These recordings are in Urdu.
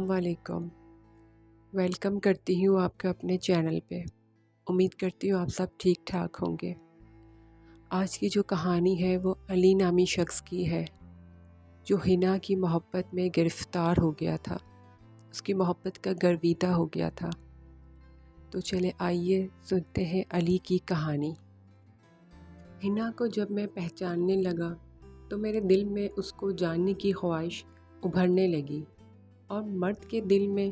السلام علیکم۔ ویلکم کرتی ہوں آپ کا اپنے چینل پہ۔ امید کرتی ہوں آپ سب ٹھیک ٹھاک ہوں گے۔ آج کی جو کہانی ہے وہ علی نامی شخص کی ہے جو حنا کی محبت میں گرفتار ہو گیا تھا، اس کی محبت کا گرویدہ ہو گیا تھا۔ تو چلے آئیے سنتے ہیں علی کی کہانی۔ حنا کو جب میں پہچاننے لگا تو میرے دل میں اس کو جاننے کی خواہش ابھرنے لگی، اور مرد کے دل میں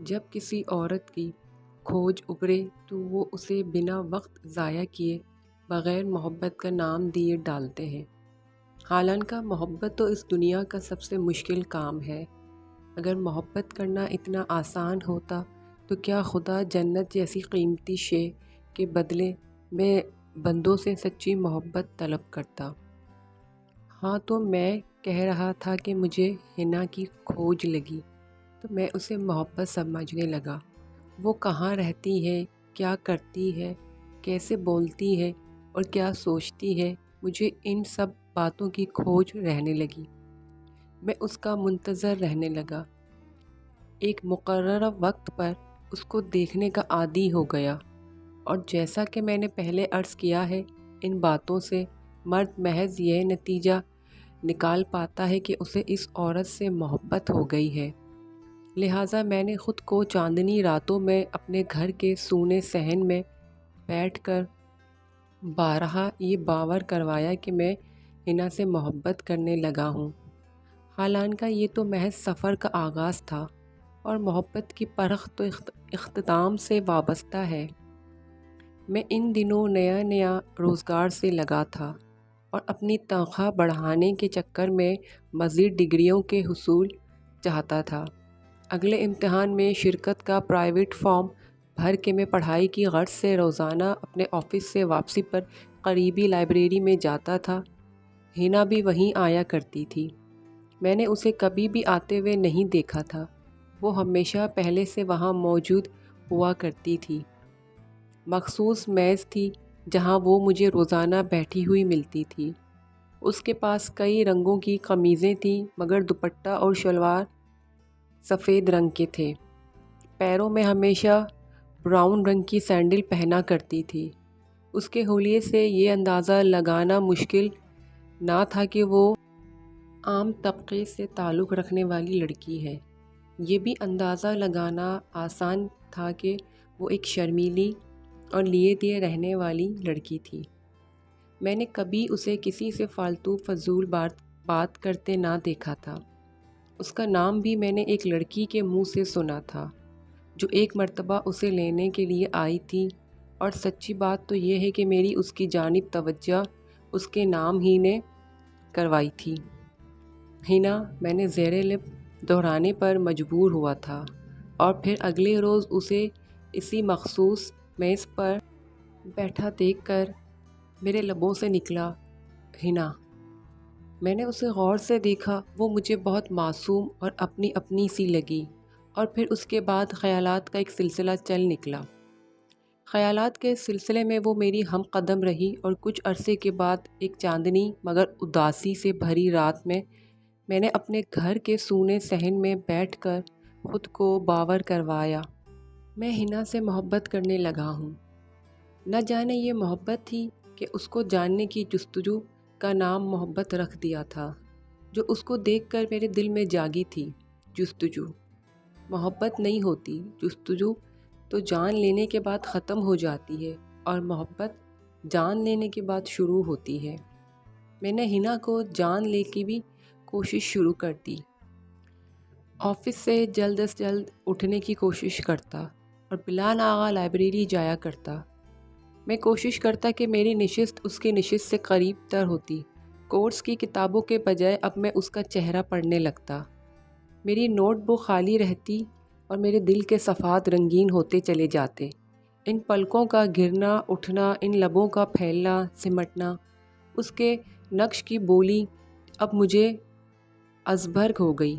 جب کسی عورت کی کھوج ابھرے تو وہ اسے بنا وقت ضائع کیے بغیر محبت کا نام دیے ڈالتے ہیں۔ حالانکہ محبت تو اس دنیا کا سب سے مشکل کام ہے۔ اگر محبت کرنا اتنا آسان ہوتا تو کیا خدا جنت جیسی قیمتی شے کے بدلے میں بندوں سے سچی محبت طلب کرتا؟ ہاں، تو میں کہہ رہا تھا کہ مجھے حنا کی کھوج لگی تو میں اسے محبت سمجھنے لگا۔ وہ کہاں رہتی ہے، کیا کرتی ہے، کیسے بولتی ہے اور کیا سوچتی ہے، مجھے ان سب باتوں کی کھوج رہنے لگی۔ میں اس کا منتظر رہنے لگا، ایک مقررہ وقت پر اس کو دیکھنے کا عادی ہو گیا۔ اور جیسا کہ میں نے پہلے عرض کیا ہے، ان باتوں سے مرد محض یہ نتیجہ نکال پاتا ہے کہ اسے اس عورت سے محبت ہو گئی ہے۔ لہٰذا میں نے خود کو چاندنی راتوں میں اپنے گھر کے سونے صحن میں بیٹھ کر بارہا یہ باور کروایا کہ میں حنا سے محبت کرنے لگا ہوں۔ حالانکہ یہ تو محض سفر کا آغاز تھا، اور محبت کی پرخ تو اختتام سے وابستہ ہے۔ میں ان دنوں نیا روزگار سے لگا تھا اور اپنی تنخواہ بڑھانے کے چکر میں مزید ڈگریوں کے حصول چاہتا تھا۔ اگلے امتحان میں شرکت کا پرائیویٹ فارم بھر کے میں پڑھائی کی غرض سے روزانہ اپنے آفس سے واپسی پر قریبی لائبریری میں جاتا تھا۔ حنا بھی وہیں آیا کرتی تھی۔ میں نے اسے کبھی بھی آتے ہوئے نہیں دیکھا تھا، وہ ہمیشہ پہلے سے وہاں موجود ہوا کرتی تھی۔ مخصوص میز تھی جہاں وہ مجھے روزانہ بیٹھی ہوئی ملتی تھی۔ اس کے پاس کئی رنگوں کی قمیضیں تھیں، مگر دوپٹہ اور شلوار سفید رنگ کے تھے۔ پیروں میں ہمیشہ براؤن رنگ کی سینڈل پہنا کرتی تھی۔ اس کے حلیے سے یہ اندازہ لگانا مشکل نہ تھا کہ وہ عام طبقے سے تعلق رکھنے والی لڑکی ہے، یہ بھی اندازہ لگانا آسان تھا کہ وہ ایک شرمیلی اور لیے دیے رہنے والی لڑکی تھی۔ میں نے کبھی اسے کسی سے فالتو فضول بات کرتے نہ دیکھا تھا۔ اس کا نام بھی میں نے ایک لڑکی کے منہ سے سنا تھا جو ایک مرتبہ اسے لینے کے لیے آئی تھی، اور سچی بات تو یہ ہے کہ میری اس کی جانب توجہ اس کے نام ہی نے کروائی تھی۔ حنا، میں نے زیر لب دہرانے پر مجبور ہوا تھا، اور پھر اگلے روز اسے اسی مخصوص میز پر بیٹھا دیکھ کر میرے لبوں سے نکلا، حنا۔ میں نے اسے غور سے دیکھا، وہ مجھے بہت معصوم اور اپنی سی لگی، اور پھر اس کے بعد خیالات کا ایک سلسلہ چل نکلا۔ خیالات کے سلسلے میں وہ میری ہم قدم رہی، اور کچھ عرصے کے بعد ایک چاندنی مگر اداسی سے بھری رات میں نے اپنے گھر کے سونے صحن میں بیٹھ کر خود کو باور کروایا، میں حنا سے محبت کرنے لگا ہوں۔ نہ جانے یہ محبت تھی کہ اس کو جاننے کی جستجو کا نام محبت رکھ دیا تھا، جو اس کو دیکھ کر میرے دل میں جاگی تھی۔ جستجو محبت نہیں ہوتی، جستجو تو جان لینے کے بعد ختم ہو جاتی ہے، اور محبت جان لینے کے بعد شروع ہوتی ہے۔ میں نے حنا کو جان لے کی بھی کوشش شروع کر دی۔ آفس سے جلد از جلد اٹھنے کی کوشش کرتا اور بلا ناغہ لائبریری جایا کرتا۔ میں کوشش کرتا کہ میری نشست اس کی نشست سے قریب تر ہوتی۔ کورس کی کتابوں کے بجائے اب میں اس کا چہرہ پڑھنے لگتا۔ میری نوٹ بک خالی رہتی اور میرے دل کے صفحات رنگین ہوتے چلے جاتے۔ ان پلکوں کا گرنا اٹھنا، ان لبوں کا پھیلنا سمٹنا، اس کے نقش کی بولی اب مجھے ازبر ہو گئی۔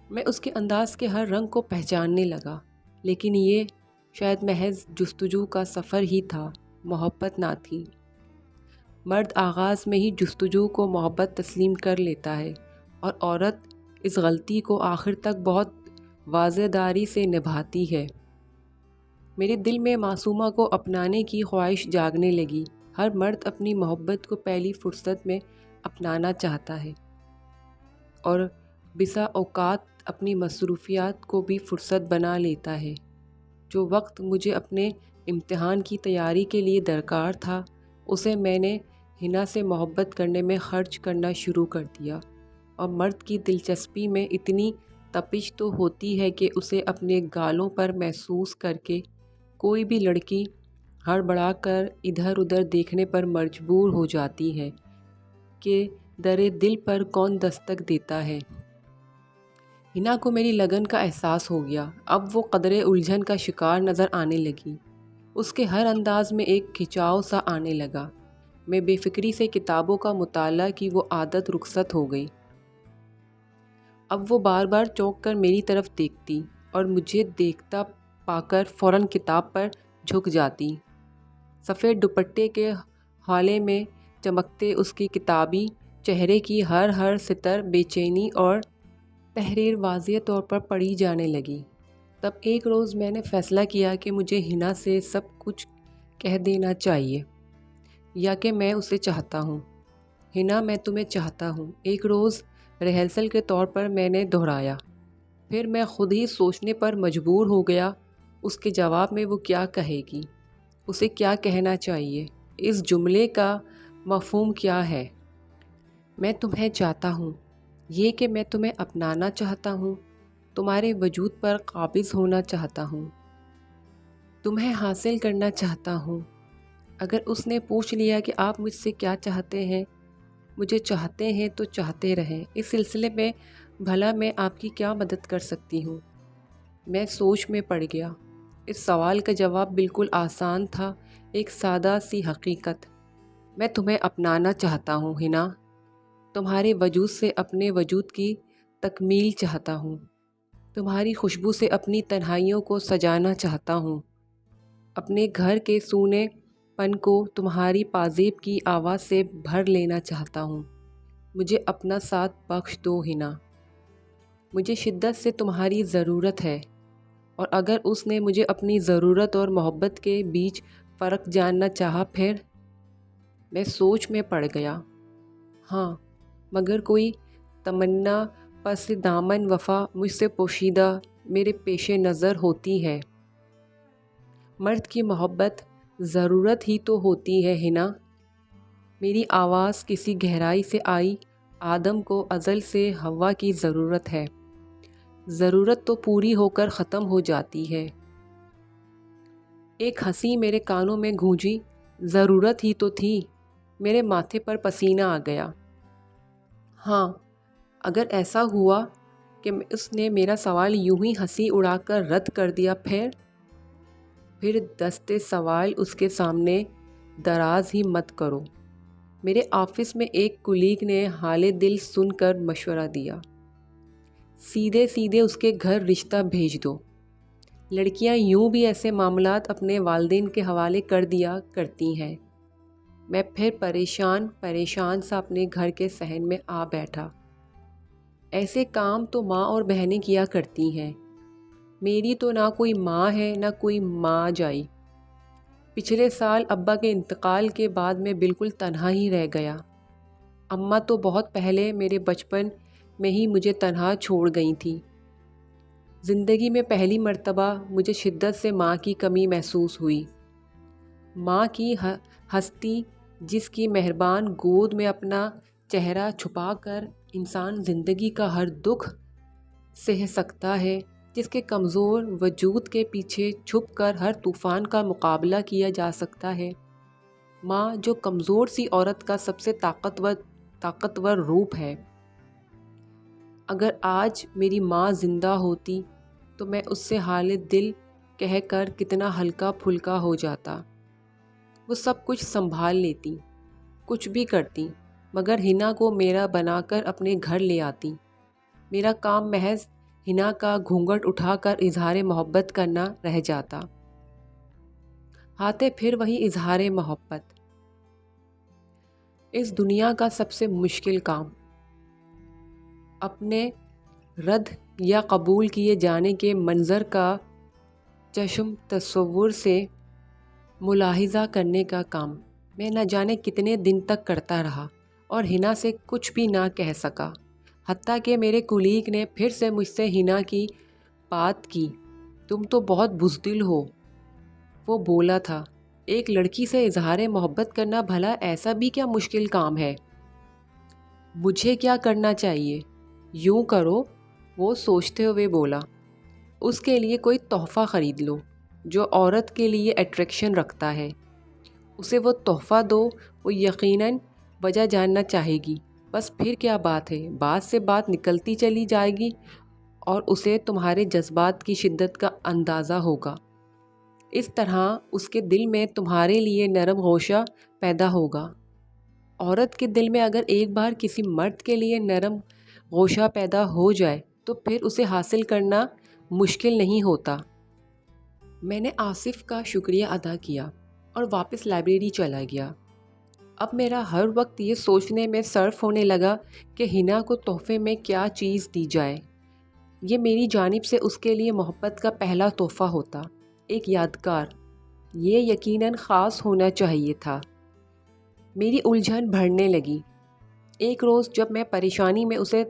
میں اس کے انداز کے ہر رنگ کو پہچاننے لگا، لیکن یہ شاید محض جستجو کا سفر ہی تھا، محبت نہ تھی۔ مرد آغاز میں ہی جستجو کو محبت تسلیم کر لیتا ہے، اور عورت اس غلطی کو آخر تک بہت واضح داری سے نبھاتی ہے۔ میرے دل میں معصومہ کو اپنانے کی خواہش جاگنے لگی۔ ہر مرد اپنی محبت کو پہلی فرصت میں اپنانا چاہتا ہے اور بسا اوقات اپنی مصروفیات کو بھی فرصت بنا لیتا ہے۔ جو وقت مجھے اپنے امتحان کی تیاری کے لیے درکار تھا، اسے میں نے حنا سے محبت کرنے میں خرچ کرنا شروع کر دیا۔ اور مرد کی دلچسپی میں اتنی تپش تو ہوتی ہے کہ اسے اپنے گالوں پر محسوس کر کے کوئی بھی لڑکی ہڑبڑا کر ادھر ادھر دیکھنے پر مجبور ہو جاتی ہے کہ در دل پر کون دستک دیتا ہے۔ حنا کو میری لگن کا احساس ہو گیا۔ اب وہ قدرے الجھن کا شکار نظر آنے لگی۔ اس کے ہر انداز میں ایک کھچاؤ سا آنے لگا۔ میں بے فکری سے کتابوں کا مطالعہ کی وہ عادت رخصت ہو گئی۔ اب وہ بار بار چونک کر میری طرف دیکھتی اور مجھے دیکھتا پا کر فوراً کتاب پر جھک جاتی۔ سفید دوپٹے کے ہالے میں چمکتے اس کے کتابی چہرے کی ہر سطر بے چینی اور تحریر واضح طور پر پڑھی جانے لگی۔ تب ایک روز میں نے فیصلہ کیا کہ مجھے حنا سے سب کچھ کہہ دینا چاہیے، یا کہ میں اسے چاہتا ہوں۔ حنا، میں تمہیں چاہتا ہوں، ایک روز ریہرسل کے طور پر میں نے دہرایا۔ پھر میں خود ہی سوچنے پر مجبور ہو گیا، اس کے جواب میں وہ کیا کہے گی، اسے کیا کہنا چاہیے، اس جملے کا مفہوم کیا ہے۔ میں تمہیں چاہتا ہوں، یہ کہ میں تمہیں اپنانا چاہتا ہوں، تمہارے وجود پر قابض ہونا چاہتا ہوں، تمہیں حاصل کرنا چاہتا ہوں۔ اگر اس نے پوچھ لیا کہ آپ مجھ سے کیا چاہتے ہیں، مجھے چاہتے ہیں تو چاہتے رہیں، اس سلسلے میں بھلا میں آپ کی کیا مدد کر سکتی ہوں؟ میں سوچ میں پڑ گیا۔ اس سوال کا جواب بالکل آسان تھا، ایک سادہ سی حقیقت۔ میں تمہیں اپنانا چاہتا ہوں حنا، تمہارے وجود سے اپنے وجود کی تکمیل چاہتا ہوں، تمہاری خوشبو سے اپنی تنہائیوں کو سجانا چاہتا ہوں، اپنے گھر کے سونے پن کو تمہاری پازیب کی آواز سے بھر لینا چاہتا ہوں۔ مجھے اپنا ساتھ بخش دو حنا، مجھے شدت سے تمہاری ضرورت ہے۔ اور اگر اس نے مجھے اپنی ضرورت اور محبت کے بیچ فرق جاننا چاہا پھر؟ میں سوچ میں پڑ گیا۔ ہاں، مگر کوئی تمنا پس دامن وفا مجھ سے پوشیدہ میرے پیش نظر ہوتی ہے۔ مرد کی محبت ضرورت ہی تو ہوتی ہے حنا۔ میری آواز کسی گہرائی سے آئی۔ آدم کو ازل سے حوا کی ضرورت ہے، ضرورت تو پوری ہو کر ختم ہو جاتی ہے۔ ایک ہنسی میرے کانوں میں گونجی، ضرورت ہی تو تھی۔ میرے ماتھے پر پسینہ آ گیا۔ ہاں، اگر ایسا ہوا کہ اس نے میرا سوال یوں ہی ہنسی اڑا کر رد کر دیا پھر دستے سوال اس کے سامنے دراز ہی مت کرو۔ میرے آفس میں ایک کولیگ نے حال دل سن کر مشورہ دیا، سیدھے سیدھے اس کے گھر رشتہ بھیج دو۔ لڑکیاں یوں بھی ایسے معاملات اپنے والدین کے حوالے کر دیا کرتی ہیں۔ میں پھر پریشان سا اپنے گھر کے صحن میں آ بیٹھا۔ ایسے کام تو ماں اور بہنیں کیا کرتی ہیں، میری تو نہ کوئی ماں ہے نہ کوئی ماں جائی۔ پچھلے سال ابا کے انتقال کے بعد میں بالکل تنہا ہی رہ گیا۔ اماں تو بہت پہلے میرے بچپن میں ہی مجھے تنہا چھوڑ گئی تھیں۔ زندگی میں پہلی مرتبہ مجھے شدت سے ماں کی کمی محسوس ہوئی۔ ماں کی ہستی، جس کی مہربان گود میں اپنا چہرہ چھپا کر انسان زندگی کا ہر دکھ سہ سکتا ہے، جس کے کمزور وجود کے پیچھے چھپ کر ہر طوفان کا مقابلہ کیا جا سکتا ہے۔ ماں جو کمزور سی عورت کا سب سے طاقتور روپ ہے۔ اگر آج میری ماں زندہ ہوتی تو میں اس سے حال دل کہہ کر کتنا ہلکا پھلکا ہو جاتا۔ وہ سب کچھ سنبھال لیتی، کچھ بھی کرتی، مگر حنا کو میرا بنا کر اپنے گھر لے آتی۔ میرا کام محض حنا کا گھونگھٹ اٹھا کر اظہار محبت کرنا رہ جاتا۔ آتے پھر وہی اظہار محبت، اس دنیا کا سب سے مشکل کام۔ اپنے رد یا قبول کیے جانے کے منظر کا چشم تصور سے ملاحظہ کرنے کا کام میں نہ جانے کتنے دن تک کرتا رہا اور ہنا سے کچھ بھی نہ کہہ سکا، حتیٰ کہ میرے کولیگ نے پھر سے مجھ سے ہنا کی بات کی۔ تم تو بہت بزدل ہو، وہ بولا تھا۔ ایک لڑکی سے اظہار محبت کرنا بھلا ایسا بھی کیا مشکل کام ہے؟ مجھے کیا کرنا چاہیے؟ یوں کرو، وہ سوچتے ہوئے بولا، اس کے لیے کوئی تحفہ خرید لو جو عورت کے لیے اٹریکشن رکھتا ہے۔ اسے وہ تحفہ دو، وہ یقیناً وجہ جاننا چاہے گی، بس پھر کیا بات ہے، بات سے بات نکلتی چلی جائے گی اور اسے تمہارے جذبات کی شدت کا اندازہ ہوگا۔ اس طرح اس کے دل میں تمہارے لیے نرم گوشہ پیدا ہوگا۔ عورت کے دل میں اگر ایک بار کسی مرد کے لیے نرم گوشہ پیدا ہو جائے تو پھر اسے حاصل کرنا مشکل نہیں ہوتا۔ میں نے آصف کا شکریہ ادا کیا اور واپس لائبریری چلا گیا۔ اب میرا ہر وقت یہ سوچنے میں صرف ہونے لگا کہ ہنا کو تحفے میں کیا چیز دی جائے۔ یہ میری جانب سے اس کے لیے محبت کا پہلا تحفہ ہوتا، ایک یادگار۔ یہ یقیناً خاص ہونا چاہیے تھا۔ میری الجھن بڑھنے لگی۔ ایک روز جب میں پریشانی میں اسے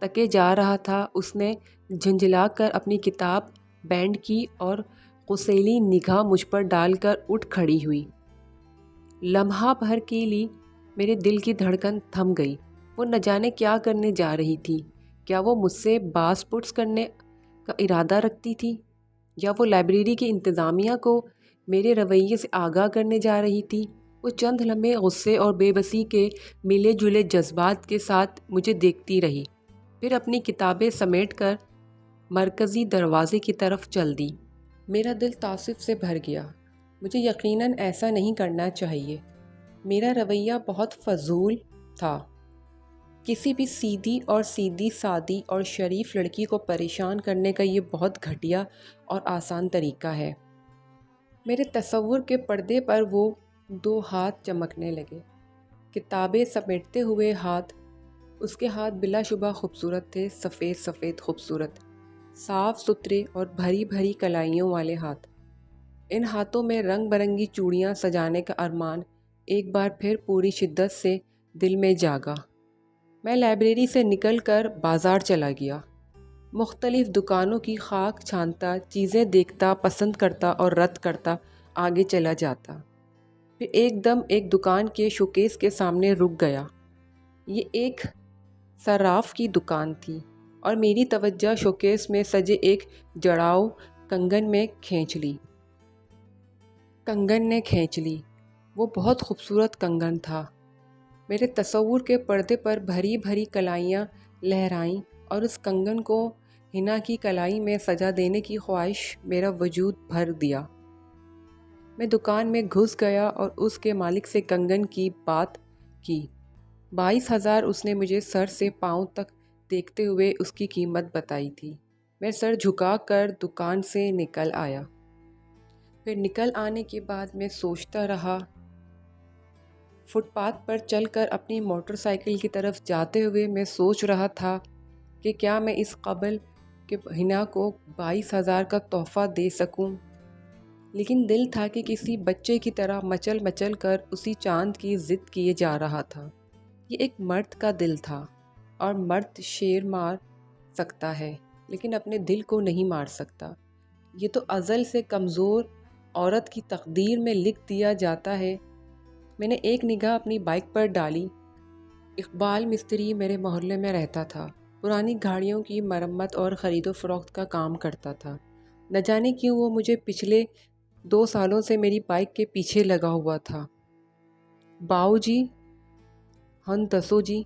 تکے جا رہا تھا، اس نے جھنجھلا کر اپنی کتاب بینڈ کی اور غصیلی نگاہ مجھ پر ڈال کر اٹھ کھڑی ہوئی۔ لمحہ بھر کے لیے میرے دل کی دھڑکن تھم گئی۔ وہ نہ جانے کیا کرنے جا رہی تھی۔ کیا وہ مجھ سے باز پرس کرنے کا ارادہ رکھتی تھی، یا وہ لائبریری کی انتظامیہ کو میرے رویے سے آگاہ کرنے جا رہی تھی؟ وہ چند لمحے غصے اور بے بسی کے ملے جلے جذبات کے ساتھ مجھے دیکھتی رہی، پھر اپنی کتابیں سمیٹ کر مرکزی دروازے کی طرف چل دی۔ میرا دل تعصب سے بھر گیا۔ مجھے یقیناً ایسا نہیں کرنا چاہیے۔ میرا رویہ بہت فضول تھا۔ کسی بھی سیدھی سادی اور شریف لڑکی کو پریشان کرنے کا یہ بہت گھٹیا اور آسان طریقہ ہے۔ میرے تصور کے پردے پر وہ دو ہاتھ چمکنے لگے، کتابیں سمیٹتے ہوئے ہاتھ۔ اس کے ہاتھ بلا شبہ خوبصورت تھے، سفید سفید خوبصورت، صاف ستھرے اور بھری بھری کلائیوں والے ہاتھ۔ ان ہاتھوں میں رنگ برنگی چوڑیاں سجانے کا ارمان ایک بار پھر پوری شدت سے دل میں جاگا۔ میں لائبریری سے نکل کر بازار چلا گیا۔ مختلف دکانوں کی خاک چھانتا، چیزیں دیکھتا، پسند کرتا اور رد کرتا آگے چلا جاتا۔ پھر ایک دم ایک دکان کے شوکیس کے سامنے رک گیا۔ یہ ایک صراف کی دکان تھی اور میری توجہ شوکیس میں سجے ایک جڑاؤ کنگن نے کھینچ لی۔ وہ بہت خوبصورت کنگن تھا۔ میرے تصور کے پردے پر بھری بھری کلائیاں لہرائیں اور اس کنگن کو ہنا کی کلائی میں سجا دینے کی خواہش میرا وجود بھر دیا۔ میں دکان میں گھس گیا اور اس کے مالک سے کنگن کی بات کی۔ 22,000 اس نے مجھے سر سے پاؤں تک دیکھتے ہوئے اس کی قیمت بتائی تھی۔ میں سر جھکا کر دکان سے نکل آیا۔ پھر نکل آنے کے بعد میں سوچتا رہا۔ فٹ پاتھ پر چل کر اپنی موٹر سائیکل کی طرف جاتے ہوئے میں سوچ رہا تھا کہ کیا میں اس قابل کہ ہنا کو 22,000 کا تحفہ دے سکوں، لیکن دل تھا کہ کسی بچے کی طرح مچل مچل کر اسی چاند کی ضد کیے جا رہا تھا۔ یہ ایک مرد کا دل تھا، اور مرد شیر مار سکتا ہے لیکن اپنے دل کو نہیں مار سکتا۔ یہ تو ازل سے کمزور عورت کی تقدیر میں لکھ دیا جاتا ہے۔ میں نے ایک نگاہ اپنی بائک پر ڈالی۔ اقبال مستری میرے محلے میں رہتا تھا، پرانی گاڑیوں کی مرمت اور خرید و فروخت کا کام کرتا تھا۔ نہ جانے کیوں وہ مجھے پچھلے 2 سالوں سے میری بائک کے پیچھے لگا ہوا تھا۔ باؤ جی، ہن دسو جی،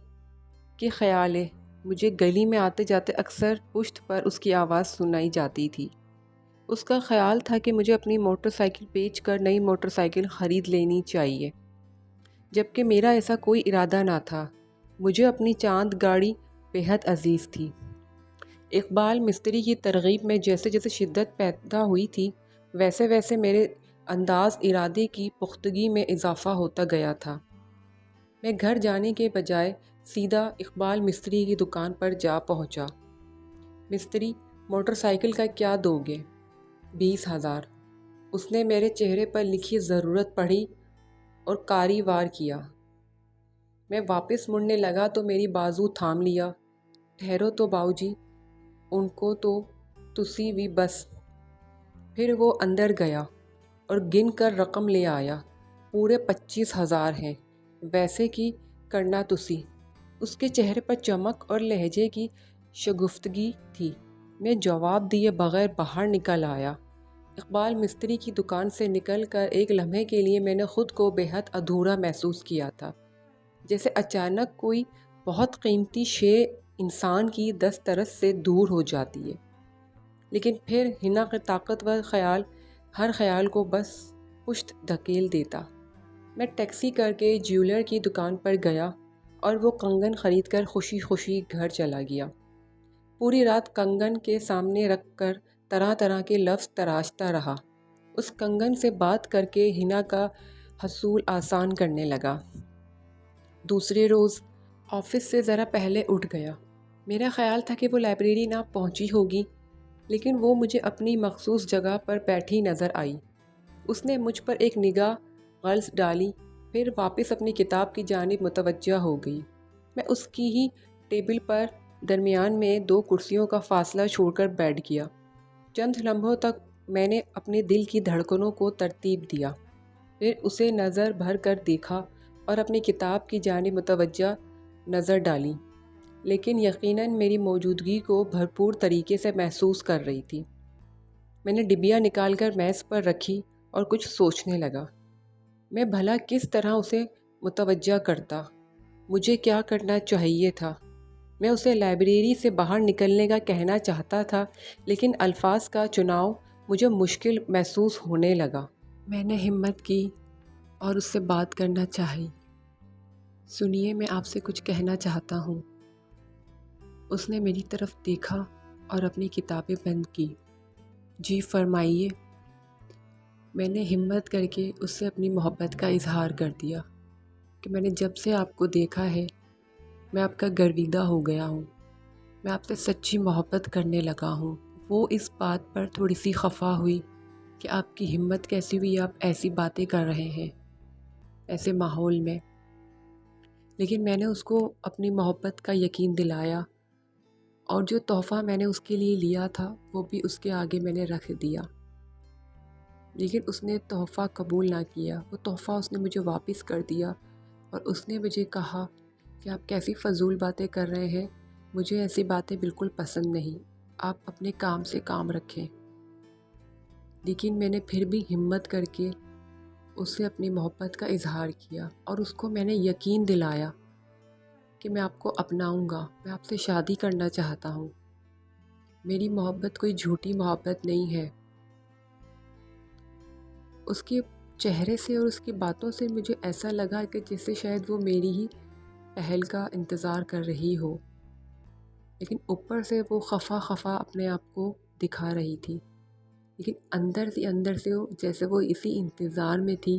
کہ خیال ہے۔ مجھے گلی میں آتے جاتے اکثر پشت پر اس کی آواز سنائی جاتی تھی۔ اس کا خیال تھا کہ مجھے اپنی موٹر سائیکل بیچ کر نئی موٹر سائیکل خرید لینی چاہیے، جبکہ میرا ایسا کوئی ارادہ نہ تھا۔ مجھے اپنی چاند گاڑی بہت عزیز تھی۔ اقبال مستری کی ترغیب میں جیسے جیسے شدت پیدا ہوئی تھی، ویسے ویسے میرے انداز ارادے کی پختگی میں اضافہ ہوتا گیا تھا۔ میں گھر جانے کے بجائے سیدھا اقبال مستری کی دکان پر جا پہنچا۔ مستری موٹر سائیکل کا کیا دو گے؟ 20,000۔ اس نے میرے چہرے پر لکھی ضرورت پڑھی اور کاری وار کیا۔ میں واپس مڑنے لگا تو میری بازو تھام لیا۔ ٹھہرو تو باؤ جی، ان کو تو تسی بھی بس۔ پھر وہ اندر گیا اور گن کر رقم لے آیا۔ پورے 25,000 ہیں، ویسے کی کرنا تسی۔ اس کے چہرے پر چمک اور لہجے کی شگفتگی تھی۔ میں جواب دیے بغیر باہر نکل آیا۔ اقبال مستری کی دکان سے نکل کر ایک لمحے کے لیے میں نے خود کو بے حد ادھورا محسوس کیا تھا، جیسے اچانک کوئی بہت قیمتی شے انسان کی دسترس سے دور ہو جاتی ہے۔ لیکن پھر ہنا کا طاقتور خیال ہر خیال کو بس پشت دھکیل دیتا۔ میں ٹیکسی کر کے جیولر کی دکان پر گیا اور وہ کنگن خرید کر خوشی خوشی گھر چلا گیا۔ پوری رات کنگن کے سامنے رکھ کر طرح طرح کے لفظ تراشتا رہا۔ اس کنگن سے بات کر کے ہنا کا حصول آسان کرنے لگا۔ دوسرے روز آفس سے ذرا پہلے اٹھ گیا۔ میرا خیال تھا کہ وہ لائبریری نہ پہنچی ہوگی، لیکن وہ مجھے اپنی مخصوص جگہ پر بیٹھی نظر آئی۔ اس نے مجھ پر ایک نگاہ غلظ ڈالی، پھر واپس اپنی کتاب کی جانب متوجہ ہو گئی۔ میں اس کی ہی ٹیبل پر درمیان میں 2 کرسیوں کا فاصلہ چھوڑ کر بیٹھ گیا۔ چند لمحوں تک میں نے اپنے دل کی دھڑکنوں کو ترتیب دیا، پھر اسے نظر بھر کر دیکھا اور اپنی کتاب کی جانب متوجہ نظر ڈالی، لیکن یقیناً میری موجودگی کو بھرپور طریقے سے محسوس کر رہی تھی۔ میں نے ڈبیا نکال کر میز پر رکھی اور کچھ سوچنے لگا۔ میں بھلا کس طرح اسے متوجہ کرتا؟ مجھے کیا کرنا چاہیے تھا؟ میں اسے لائبریری سے باہر نکلنے کا کہنا چاہتا تھا، لیکن الفاظ کا چناؤ مجھے مشکل محسوس ہونے لگا۔ میں نے ہمت کی اور اس سے بات کرنا چاہی۔ سنیے، میں آپ سے کچھ کہنا چاہتا ہوں۔ اس نے میری طرف دیکھا اور اپنی کتابیں بند کی۔ جی فرمائیے۔ میں نے ہمت کر کے اس سے اپنی محبت کا اظہار کر دیا کہ میں نے جب سے آپ کو دیکھا ہے میں آپ کا گرویدہ ہو گیا ہوں، میں آپ سے سچی محبت کرنے لگا ہوں۔ وہ اس بات پر تھوڑی سی خفا ہوئی کہ آپ کی ہمت کیسی ہوئی، آپ ایسی باتیں کر رہے ہیں ایسے ماحول میں، لیکن میں نے اس کو اپنی محبت کا یقین دلایا اور جو تحفہ میں نے اس کے لیے لیا تھا وہ بھی اس کے آگے میں نے رکھ دیا، لیکن اس نے تحفہ قبول نہ کیا۔ وہ تحفہ اس نے مجھے واپس کر دیا اور اس نے مجھے کہا کہ آپ کیسی فضول باتیں کر رہے ہیں، مجھے ایسی باتیں بالکل پسند نہیں، آپ اپنے کام سے کام رکھیں۔ لیکن میں نے پھر بھی ہمت کر کے اس سے اپنی محبت کا اظہار کیا اور اس کو میں نے یقین دلایا کہ میں آپ کو اپناؤں گا، میں آپ سے شادی کرنا چاہتا ہوں، میری محبت کوئی جھوٹی محبت نہیں ہے۔ اس کے چہرے سے اور اس کی باتوں سے مجھے ایسا لگا کہ جیسے شاید وہ میری ہی پہل کا انتظار کر رہی ہو، لیکن اوپر سے وہ خفا خفا اپنے آپ کو دکھا رہی تھی، لیکن اندر سے وہ جیسے وہ اسی انتظار میں تھی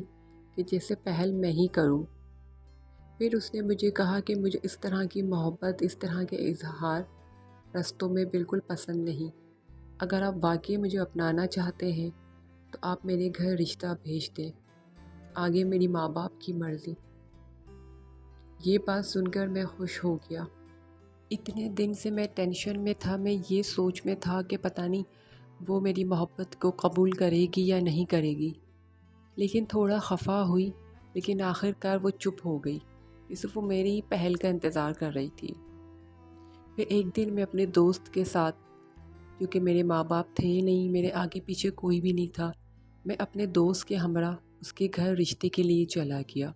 کہ جیسے پہل میں ہی کروں۔ پھر اس نے مجھے کہا کہ مجھے اس طرح کی محبت، اس طرح کے اظہار رستوں میں بالکل پسند نہیں۔ اگر آپ واقعی مجھے اپنانا چاہتے ہیں تو آپ میرے گھر رشتہ بھیج دیں، آگے میری ماں باپ کی مرضی۔ یہ بات سن کر میں خوش ہو گیا۔ اتنے دن سے میں ٹینشن میں تھا، میں یہ سوچ میں تھا کہ پتہ نہیں وہ میری محبت کو قبول کرے گی یا نہیں کرے گی، لیکن تھوڑا خفا ہوئی، لیکن آخر کار وہ چپ ہو گئی، جیسے وہ میری پہل کا انتظار کر رہی تھی۔ پھر ایک دن میں اپنے دوست کے ساتھ، کیونکہ میرے ماں باپ تھے ہی نہیں، میرے آگے پیچھے کوئی بھی نہیں تھا، میں اپنے دوست کے ہمراہ اس کے گھر رشتے کے لیے چلا گیا۔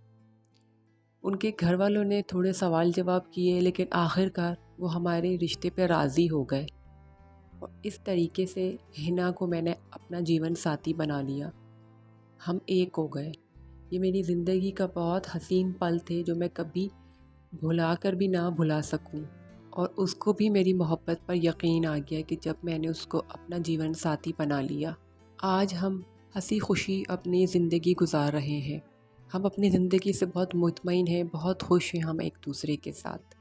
ان کے گھر والوں نے تھوڑے سوال جواب کیے، لیکن آخر کار وہ ہمارے رشتے پہ راضی ہو گئے اور اس طریقے سے ہنا کو میں نے اپنا جیون ساتھی بنا لیا، ہم ایک ہو گئے۔ یہ میری زندگی کا بہت حسین پل تھے جو میں کبھی بھلا کر بھی نہ بھلا سکوں، اور اس کو بھی میری محبت پر یقین آ گیا کہ جب میں نے اس کو اپنا جیون ساتھی بنا لیا۔ آج ہم ہنسی خوشی اپنی زندگی گزار رہے ہیں، ہم اپنی زندگی سے بہت مطمئن ہیں، بہت خوش ہیں ہم ایک دوسرے کے ساتھ۔